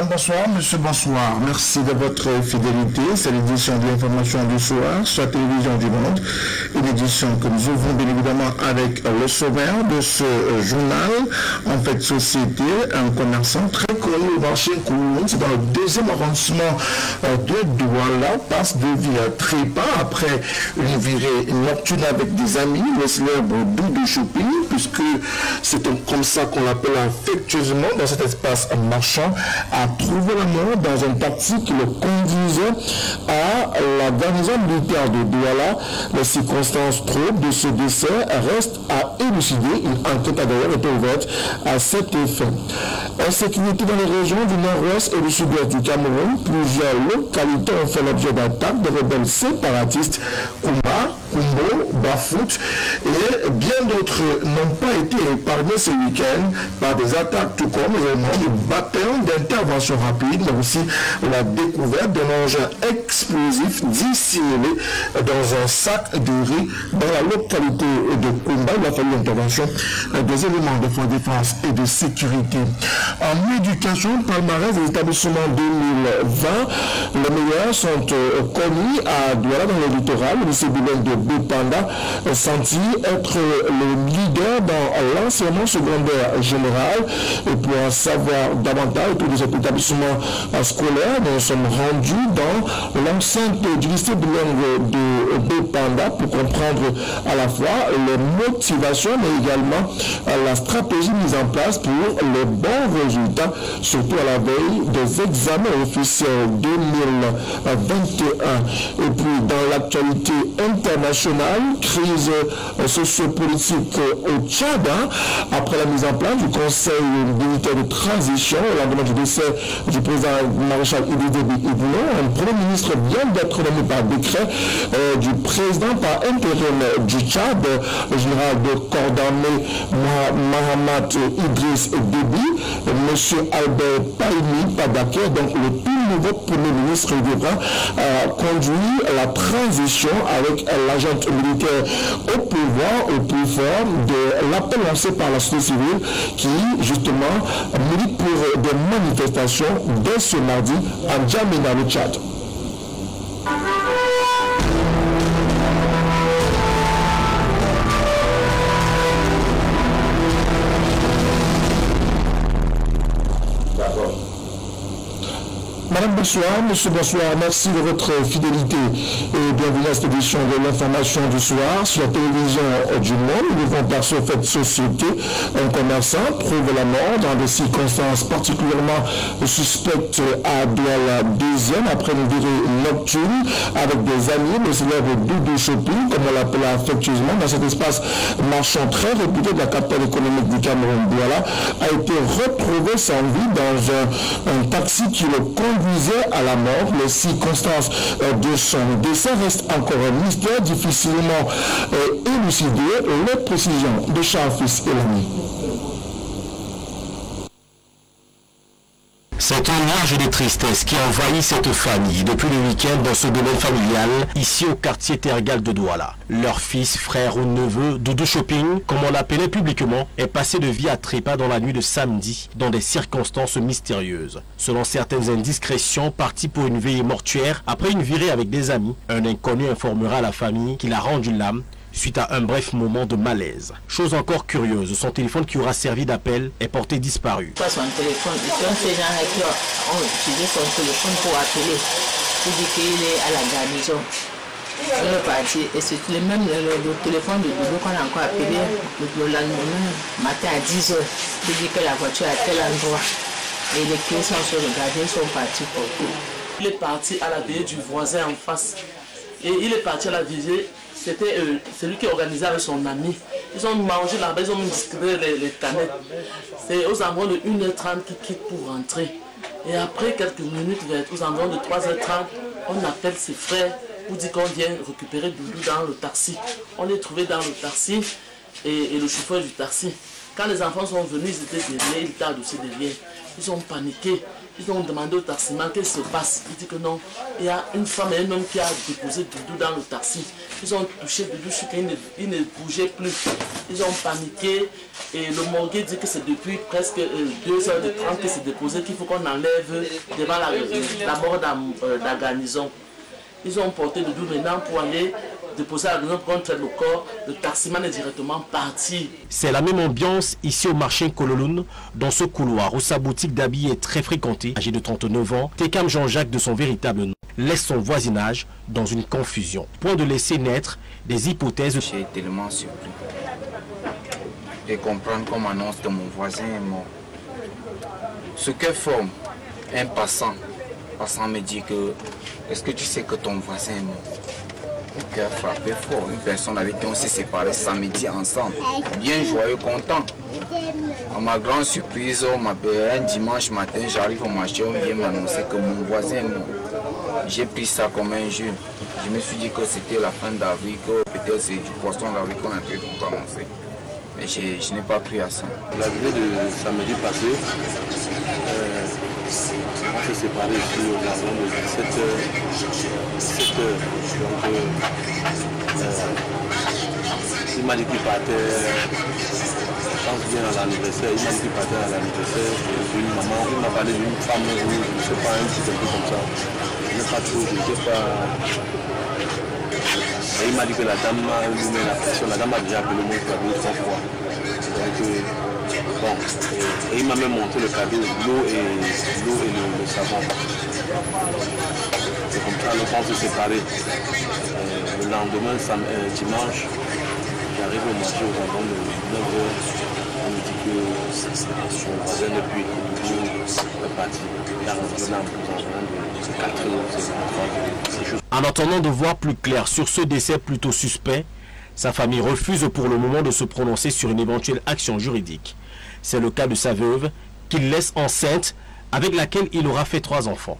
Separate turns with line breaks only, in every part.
Madame, bonsoir. Monsieur, bonsoir. Merci de votre fidélité. C'est l'édition de l'information du soir sur la télévision du Monde. Une édition que nous ouvrons bien évidemment avec le sommaire de ce journal. En fait, société, un commerçant très connu au marché Kouloun. C'est dans le deuxième arrondissement de Douala. Passe de vie à trépas après une virée nocturne avec des amis. Le célèbre Doudou Shopping, puisque c'est comme ça qu'on l'appelle affectueusement dans cet espace marchand, a trouvé la mort dans un taxi qui le conduisait à la garnison militaire de Douala. Les circonstances troubles de ce décès restent à élucider. Une enquête a d'ailleurs été ouverte à cet effet. Insécurité dans les régions du nord-ouest et du sud-ouest du Cameroun. Plusieurs localités ont fait l'objet d'attaques de rebelles séparatistes, Kumba, Kumbo, Bafout, et bien d'autres n'ont pas été épargnés ce week-end par des attaques, tout comme également des bataillons d'intervention rapide, mais aussi la découverte d'un engin explosif dissimulé dans un sac de riz dans la localité de Kumba. Il a fallu l'intervention des éléments de force de défense et de sécurité. En éducation, palmarès des établissements 2020, les meilleurs sont connus à Douala dans le littoral. Le lycée bilingue de Bépanda senti être le leader dans l'enseignement secondaire général. Et pour en savoir davantage autour de cet établissement scolaire, nous sommes rendus dans l'enceinte du lycée bilingue de Bépanda pour comprendre à la fois les motivations mais également la stratégie mise en place pour les bons résultats, surtout à la veille des examens officiels 2021. Et puis dans l'actualité internationale, crise sociopolitique au Tchad, après la mise en place du Conseil militaire de transition au lendemain du décès du président maréchal Idriss Déby Itno, un premier ministre vient d'être nommé par décret du président par intérim du Tchad, le général de corps d'armée Mahamat Idriss Déby, M. Albert Paimi Padaké, donc le tout nouveau premier ministre, devra conduire la transition avec l'agent militaire au pouvoir, au plus fort de l'appel lancé par la société civile qui justement milite pour des manifestations dès ce mardi à N'Djamena, le Tchad. Madame, bonsoir. Monsieur, bonsoir. Merci de votre fidélité et bienvenue à cette édition de l'information du soir sur la télévision du Monde. Nous devons par ce fait de société, un commerçant trouve la mort dans des circonstances particulièrement suspectes à Douala 2e après une virée nocturne avec des amis, le célèbre Doudou Shopping, comme on l'appelle affectueusement, dans cet espace marchand très réputé de la capitale économique du Cameroun. Douala a été retrouvé sans vie dans un taxi qui le conduisait à la mort. Les circonstances de son décès restent encore un mystère difficilement élucidé. Les précisions de Charles-Fils et l'ami.
C'est un nuage de tristesse qui envahit cette famille depuis le week-end dans ce domaine familial, ici au quartier Tergal de Douala. Leur fils, frère ou neveu, Doudou Shopping, comme on l'appelait publiquement, est passé de vie à trépas dans la nuit de samedi, dans des circonstances mystérieuses. Selon certaines indiscrétions, parti pour une veillée mortuaire, après une virée avec des amis, un inconnu informera la famille qu'il a rendu l'âme, suite à un bref moment de malaise. Chose encore curieuse, son téléphone qui aura servi d'appel est porté disparu.
Pas son téléphone, ces gens qui ont utilisé son téléphone pour appeler, pour dire qu'il est à la garnison. On est parti et c'est le téléphone de Doudou qu'on a encore appelé le lendemain matin à 10h pour dire que la voiture est à tel endroit. Et les clés sont sur le gardien, ils sont partis pour tout.
Il est parti à la veillée du voisin en face. Et il est parti à la veillée. C'était celui qui organisait avec son ami. Ils ont mangé là-bas, ils ont distribué les canettes. C'est aux environs de 1h30 qu'ils quittent pour rentrer. Et après quelques minutes, aux environs de 3h30, on appelle ses frères pour dire qu'on vient récupérer Doudou dans le taxi. On les trouvait dans le taxi et le chauffeur du taxi. Quand les enfants sont venus, ils étaient derrière, ils étaient adossés derrière. Ils ont paniqué. Ils ont demandé au taximan qu'est-ce qui se passe. Il dit que non, il y a une femme et un homme qui a déposé Doudou dans le taxi. Ils ont touché Doudou, il ne bougeait plus. Ils ont paniqué et le morgue dit que c'est depuis presque 2h30 que c'est déposé, qu'il faut qu'on enlève devant la mort d'Aganison. Ils ont porté Doudou maintenant pour aller déposer à la maison contre le corps. Le taximan est directement parti.
C'est la même ambiance ici au marché Kololoun, dans ce couloir où sa boutique d'habits est très fréquentée. Âgé de 39 ans, Tekam Jean-Jacques, de son véritable nom, laisse son voisinage dans une confusion, point de laisser naître des hypothèses.
J'ai tellement surpris de comprendre comme annonce que mon voisin est mort. Ce que forme un passant me dit que est-ce que tu sais que ton voisin est mort? Mon cœur frappé fort. Une personne avec qui on s'est séparés samedi ensemble, bien joyeux, content. À ma grande surprise, un dimanche matin, j'arrive au marché, on vient m'annoncer que mon voisin est mort. J'ai pris ça comme un jeu. Je me suis dit que c'était la fin d'avril, que peut-être c'est du poisson d'avril qu'on a fait pour annoncer. Mais je n'ai pas pris à ça.
La journée de samedi passé, on s'est séparés ici aux environs de 17h. Donc, il m'a dit qu'il partait, je pense bien à l'anniversaire, il m'a dit qu'il partait à l'anniversaire d'une maman, il m'a parlé d'une femme, je ne sais pas, un petit peu comme ça. Je n'ai pas trop, je ne sais pas. Et il m'a dit que la dame a eu la pression, la dame a déjà appelé mon cadeau 3 fois. Donc, bon, et il m'a même montré le cadeau, l'eau et le savon. C'est comme ça, on s'est séparés. Le lendemain, dimanche, j'arrive au marché aux environs de 9h. On me dit que son voisin depuis est parti. Il a rentré là aux environs de 4h, 3h.
En attendant de voir plus clair sur ce décès plutôt suspect, sa famille refuse pour le moment de se prononcer sur une éventuelle action juridique. C'est le cas de sa veuve, qu'il laisse enceinte, avec laquelle il aura fait 3 enfants.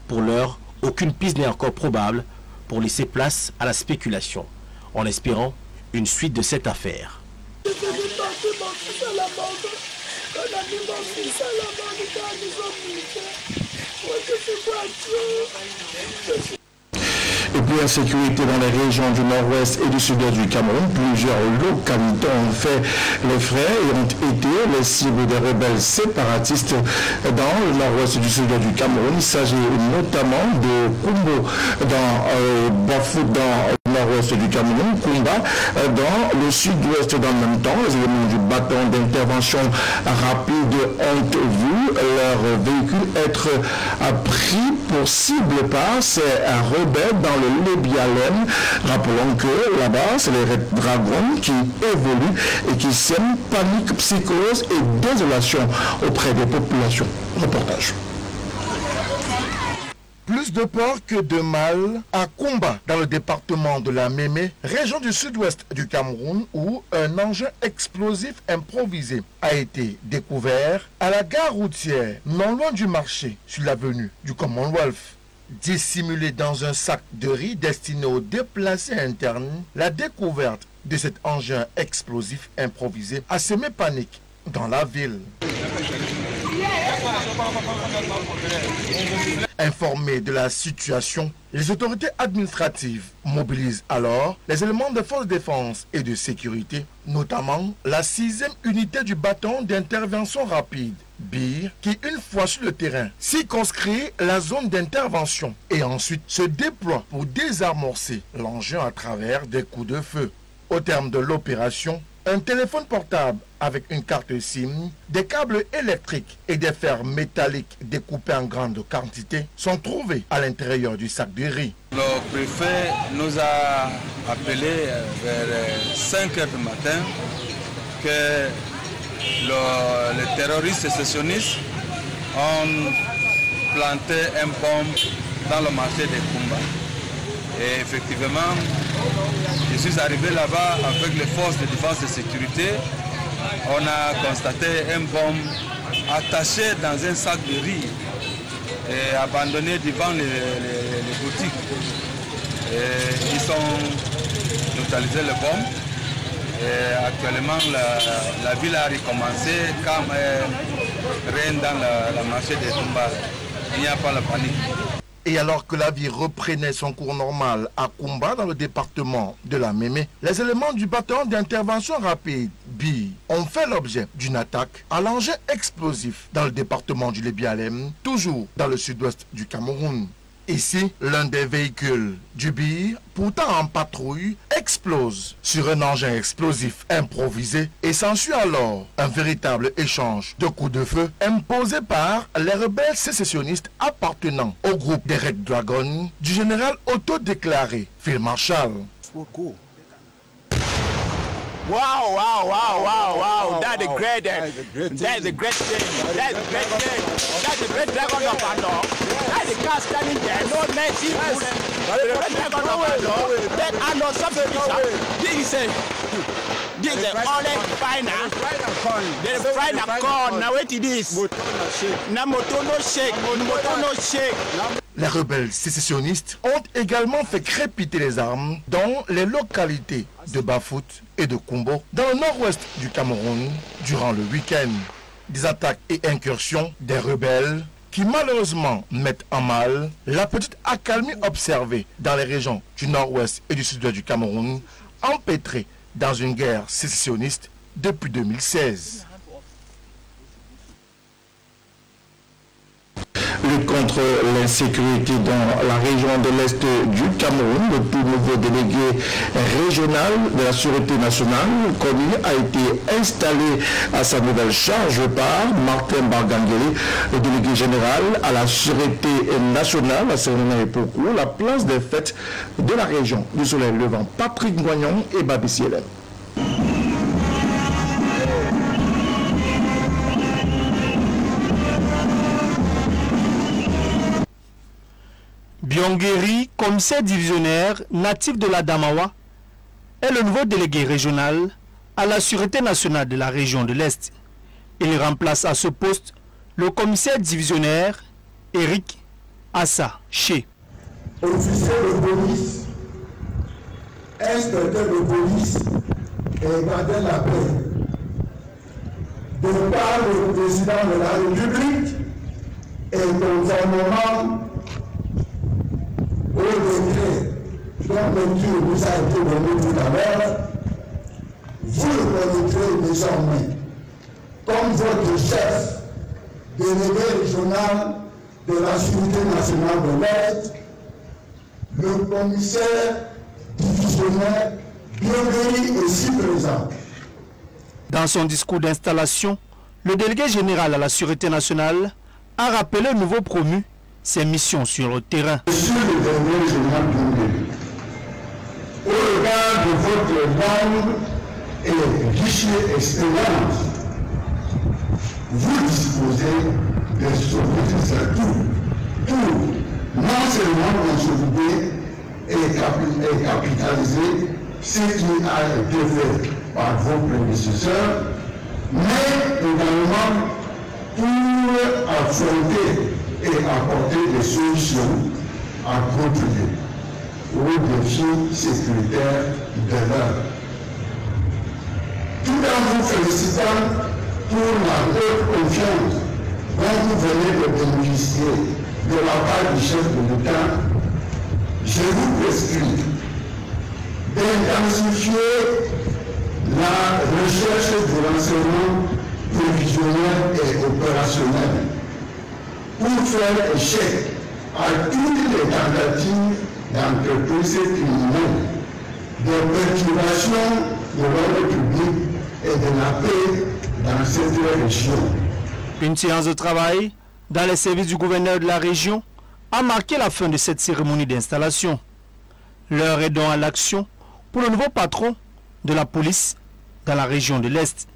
Pour l'heure, aucune piste n'est encore probable pour laisser place à la spéculation, en espérant une suite de cette affaire.
Et puis insécurité dans les régions du nord-ouest et du sud-est du Cameroun. Plusieurs localités ont fait les frais et ont été les cibles des rebelles séparatistes dans le nord-ouest et du sud-est du Cameroun. Il s'agit notamment de Kumbo dans Bafou dans le nord-ouest du Cameroun, Kumba dans le sud-ouest dans le même temps. Les éléments du bâton d'intervention rapide ont vu leur véhicule être pris pour cible par ces rebelles dans le Lébialem. Rappelons que là-bas, c'est les Red Dragons qui évoluent et qui sèment panique, psychose et désolation auprès des populations. Reportage. Plus de peur que de mal à Kumba, dans le département de la Mémé, région du sud-ouest du Cameroun, où un engin explosif improvisé a été découvert à la gare routière, non loin du marché, sur l'avenue du Commonwealth. Dissimulé dans un sac de riz destiné aux déplacés internes, la découverte de cet engin explosif improvisé a semé panique dans la ville. Informés de la situation, les autorités administratives mobilisent alors les éléments de force de défense et de sécurité, notamment la 6e unité du bâton d'intervention rapide, BIR, qui une fois sur le terrain circonscrit la zone d'intervention et ensuite se déploie pour désamorcer l'engin à travers des coups de feu. Au terme de l'opération, un téléphone portable avec une carte SIM, des câbles électriques et des fers métalliques découpés en grande quantité sont trouvés à l'intérieur du sac de riz.
Le préfet nous a appelé vers 5 h du matin que les terroristes sécessionnistes ont planté un bombe dans le marché de Kumba. Et effectivement, je suis arrivé là-bas avec les forces de défense et de sécurité. On a constaté un bombe attaché dans un sac de riz et abandonné devant les boutiques. Et ils ont neutralisé le bombe. Et actuellement, la ville a recommencé comme rien dans le marché de Kumba. il n'y a pas la panique.
Et alors que la vie reprenait son cours normal à Koumba, dans le département de la Mémé, les éléments du bataillon d'intervention rapide BI ont fait l'objet d'une attaque à l'engin explosif dans le département du Lébialem, toujours dans le sud-ouest du Cameroun. Ici, l'un des véhicules du BI, pourtant en patrouille, explose sur un engin explosif improvisé et s'ensuit alors un véritable échange de coups de feu imposé par les rebelles sécessionnistes appartenant au groupe des Red Dragons du général autodéclaré Phil Marshall.
Wow, wow, wow, wow, wow. That's a great thing. That's a great thing. That's a great thing. That's the Red Dragon of Pandora. That's the car standing there. No mercy. The Red Dragon of Pandora. That I know something. This is a honest final. The final corn. Now what it is? Na moto no shake. Moto no shake.
Les rebelles sécessionnistes ont également fait crépiter les armes dans les localités de Bafout et de Kumbo, dans le nord-ouest du Cameroun, durant le week-end. Des attaques et incursions des rebelles qui malheureusement mettent en mal la petite accalmie observée dans les régions du nord-ouest et du sud-ouest du Cameroun, empêtrée dans une guerre sécessionniste depuis 2016.
Lutte contre l'insécurité dans la région de l'Est du Cameroun, le tout nouveau délégué régional de la Sûreté nationale, commis, a été installé à sa nouvelle charge par Martin Bargangeli, le délégué général à la Sûreté nationale, à Séréna-et-Poko, la place des fêtes de la région du Soleil Levant. Patrick Ngoignon et Babi Sielem.
Biongeri, commissaire divisionnaire natif de la Damawa, est le nouveau délégué régional à la Sûreté nationale de la région de l'Est. Il remplace à ce poste le commissaire divisionnaire Eric Assa Ché.
Officier de police, inspecteur de police et gardien de la paix. De par le président de la République et conformément au décret dont lecture vous a été donné tout à l'heure, vous le connaîtrez désormais comme votre chef délégué régional de la Sûreté nationale de l'Est, le commissaire divisionnaire Biongeri est ici présent.
Dans son discours d'installation, le délégué général à la Sûreté nationale a rappelé au nouveau promu ses missions sur le terrain.
Monsieur le délégué général Biongeri, au regard de votre longue et riche expérience, vous disposez des suffisantes atouts pour non seulement consolider et capitaliser ce qui a été fait par vos prédécesseurs, mais également pour affronter et apporter des solutions appropriées aux défis sécuritaires de l'heure. Tout en vous félicitant pour la haute confiance dont vous venez de bénéficier de la part du chef de l'État, je vous prescris d'intensifier la recherche de renseignements prévisionnels et opérationnels pour faire échec à toutes les tentatives d'entreprises criminelles, de perturbation de l'ordre public et de la paix dans cette région.
Une séance de travail dans les services du gouverneur de la région a marqué la fin de cette cérémonie d'installation. L'heure est donc à l'action pour le nouveau patron de la police dans la région de l'Est.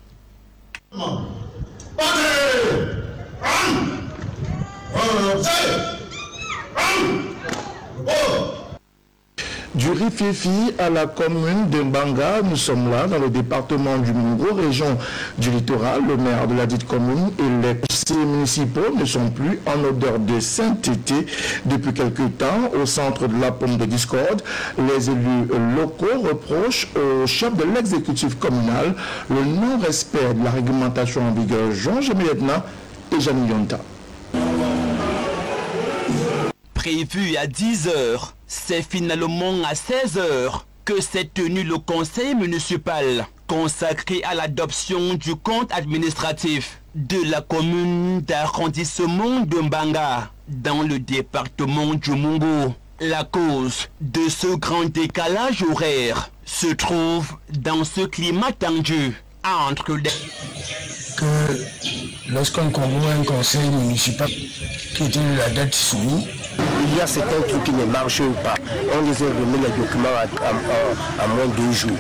Du Rififi à la commune de Mbanga, nous sommes là dans le département du Mungo, région du littoral. Le maire de la dite commune et les conseillers municipaux ne sont plus en odeur de sainteté depuis quelque temps au centre de la pomme de discorde. Les élus locaux reprochent au chef de l'exécutif communal le non-respect de la réglementation en vigueur. Jean Géméletna et Jeanne Yonta.
Prévu à 10 h, c'est finalement à 16 h que s'est tenu le conseil municipal consacré à l'adoption du compte administratif de la commune d'arrondissement de Mbanga dans le département du Mungo. La cause de ce grand décalage horaire se trouve dans ce climat tendu entre les...
Que lorsqu'on convoque un conseil municipal qui était la date soumise, il y a certains trucs qui ne marchent pas. On les a remis les documents à moins de 2 jours.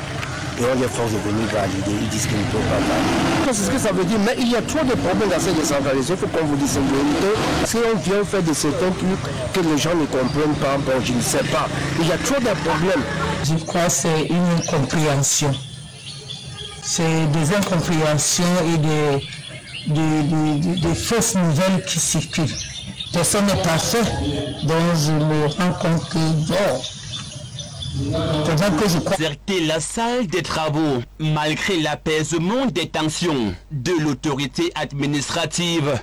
Et on les force de venir valider. Ils disent qu'ils ne peuvent pas valider. C'est ce que ça veut dire. Mais il y a trop de problèmes dans cette décentralisation. Il faut qu'on vous dise cette vérité. Parce qu'on vient faire de certains trucs que les gens ne comprennent pas. Bon, je ne sais pas. Il y a trop de problèmes.
Je crois que c'est une incompréhension. C'est des incompréhensions et des fausses nouvelles qui circulent. Personne n'est parfait, donc je me rends compte que
Certer la salle des travaux, malgré l'apaisement des tensions de l'autorité administrative.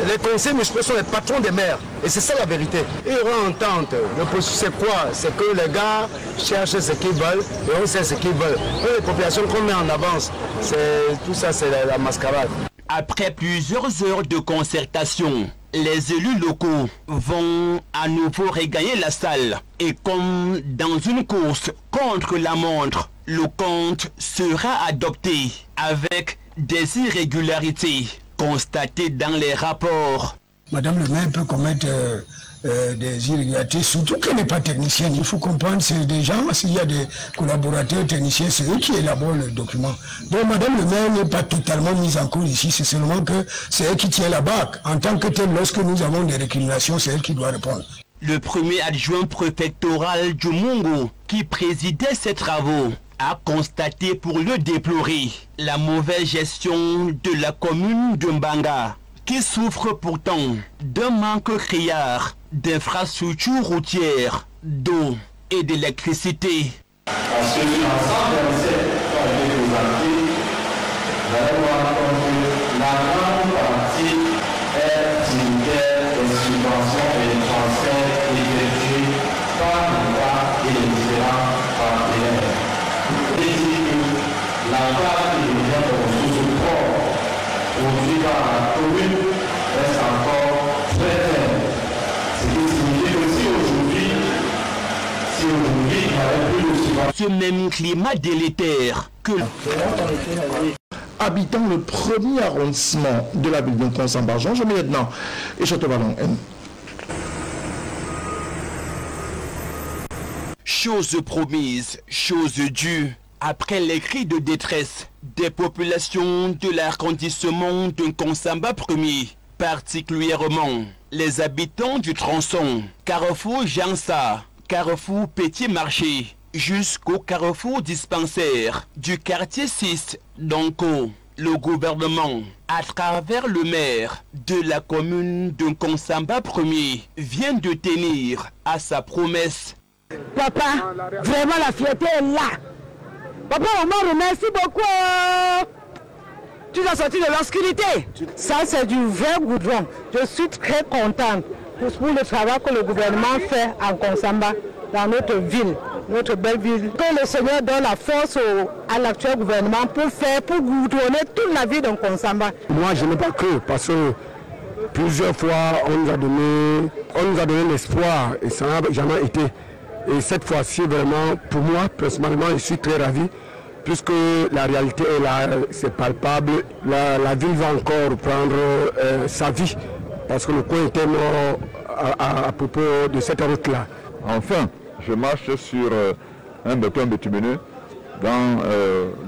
Les conseils municipaux sont les patrons des maires. Et c'est ça la vérité. Il y aura entente. Le processus c'est quoi? C'est que les gars cherchent ce qu'ils veulent et on sait ce qu'ils veulent. Et les populations qu'on met en avance, tout ça c'est la mascarade.
Après plusieurs heures de concertation, les élus locaux vont à nouveau regagner la salle. Et comme dans une course contre la montre, le compte sera adopté avec des irrégularités constatées dans les rapports.
Madame le maire peut commettre des irrégularités, surtout qu'elle n'est pas technicienne. Il faut comprendre, c'est des gens, s'il y a des collaborateurs techniciens, c'est eux qui élaborent le document. Donc Madame le maire n'est pas totalement mise en cause ici, c'est seulement que c'est elle qui tient la barque. En tant que telle, lorsque nous avons des récriminations, c'est elle qui doit répondre.
Le premier adjoint préfectoral du Mungo, qui présidait ces travaux, a constaté pour le déplorer la mauvaise gestion de la commune de Mbanga, qui souffre pourtant d'un manque criard d'infrastructures routières, d'eau et d'électricité.
Parce que l'ensemble de ces qui ont été présentés, vous allez voir que la grande partie est tributaire des subventions et des transferts effectués par l'État et les différents partenaires. La part qui devient de ressources propres produites par la commune reste encore très faible. Ce qui signifie aussi aujourd'hui, si aujourd'hui il n'y avait plus de subventions.
Ce même climat délétère que
habitant le premier arrondissement de la ville de Konsambarjan, je mets maintenant et Château-Vallon.
Chose promise, chose due. Après les cris de détresse des populations de l'arrondissement de Konsamba 1er, particulièrement les habitants du tronçon Carrefour Jansa, Carrefour Petit Marché, jusqu'au Carrefour Dispensaire du quartier 6 d'Onko, le gouvernement, à travers le maire de la commune de Konsamba 1er, vient de tenir à sa promesse.
Papa, vraiment la fierté est là. Papa, on me remercie beaucoup. Tu as sorti de l'obscurité. Ça, c'est du vrai goudron. Je suis très contente pour le travail que le gouvernement fait en Konsamba, dans notre ville, notre belle ville. Que le Seigneur donne la force à l'actuel gouvernement pour goudronner toute la ville de Konsamba.
Moi, je n'ai pas cru parce que plusieurs fois, on nous a donné l'espoir et ça n'a jamais été. Et cette fois-ci, vraiment, pour moi, personnellement, je suis très ravi, puisque la réalité est là, c'est palpable. La ville va encore prendre sa vie, parce que le coin était mort à propos de cette route-là.
Enfin, je marche sur un béton bitumineux dans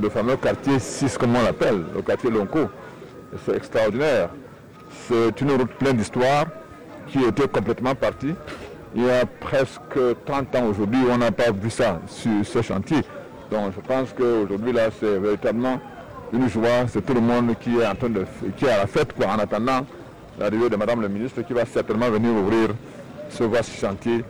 le fameux quartier 6, comme on l'appelle, le quartier Lonko. C'est extraordinaire. C'est une route pleine d'histoire qui était complètement partie. Il y a presque 30 ans aujourd'hui, on n'a pas vu ça sur ce chantier. Donc je pense qu'aujourd'hui, là, c'est véritablement une joie. C'est tout le monde qui est à la fête, quoi, en attendant l'arrivée de Madame le ministre qui va certainement venir ouvrir ce vaste chantier.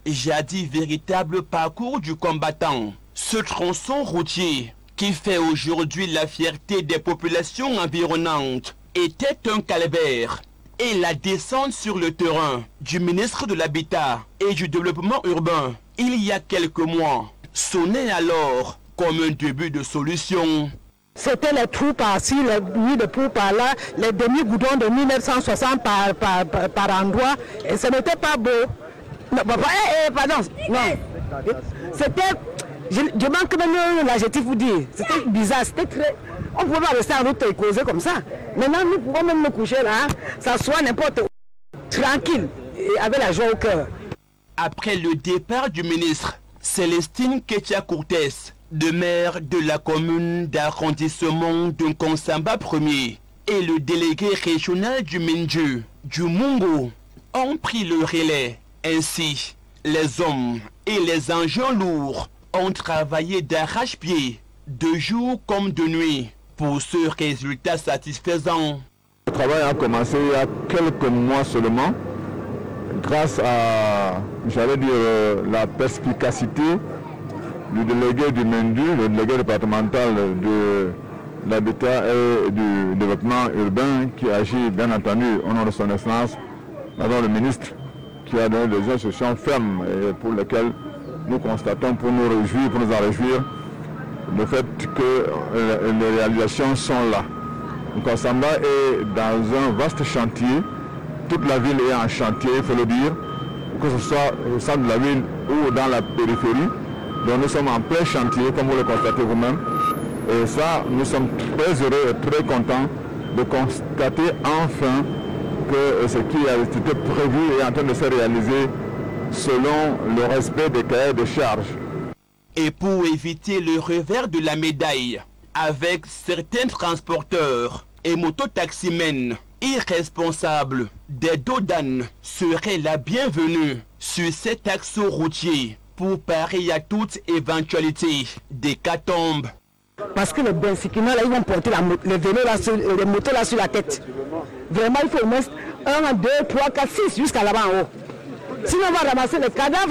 Jadis véritable parcours du combattant, Ce tronçon routier, qui fait aujourd'hui la fierté des populations environnantes, était un calvaire. Et la descente sur le terrain du ministre de l'Habitat et du Développement urbain, il y a quelques mois, sonnait alors comme un début de solution.
C'était les trous par-ci, les nids de trous par-là, les demi-goudrons de 1960 par endroit. Et ce n'était pas beau. Non, pardon, non. C'était... Je manque même l'adjectif vous dire. C'était bizarre, c'était très... On pouvait pas rester en route et causer comme ça. Maintenant, nous pouvons même nous coucher là, s'asseoir n'importe où, tranquille, et avec la joie au cœur.
Après le départ du ministre, Célestine Ketia Cortés, de maire de la commune d'arrondissement de Nkonsamba 1er, et le délégué régional du Minju, du Mungo, ont pris le relais. Ainsi, les hommes et les engins lourds ont travaillé d'arrache-pied, de jour comme de nuit, pour ce résultat satisfaisant.
Le travail a commencé il y a quelques mois seulement, grâce à, j'allais dire, la perspicacité du délégué du Mendu, le délégué départemental de l'habitat et du développement urbain, qui agit bien entendu au nom de son excellence, madame le ministre, qui a donné des instructions fermes et pour lesquelles nous constatons, pour nous réjouir, pour nous en réjouir, le fait que les réalisations sont là. Nkonsamba est dans un vaste chantier, toute la ville est en chantier, il faut le dire, que ce soit au centre de la ville ou dans la périphérie. Donc nous sommes en plein chantier, comme vous le constatez vous-même. Et ça, nous sommes très heureux et très contents de constater enfin que ce qui a été prévu est en train de se réaliser selon le respect des cahiers de charges.
Et pour éviter le revers de la médaille, avec certains transporteurs et mototaximens irresponsables, des dodanes seraient la bienvenue sur cet axe routier pour parer à toute éventualité d'hécatombe.
Parce que les bensikina là, ils vont porter les vélos là, les motos là sur la tête. Vraiment, il faut au moins 1, 2, 3, 4, 6 jusqu'à là-bas en haut. Sinon, on va ramasser les cadavres.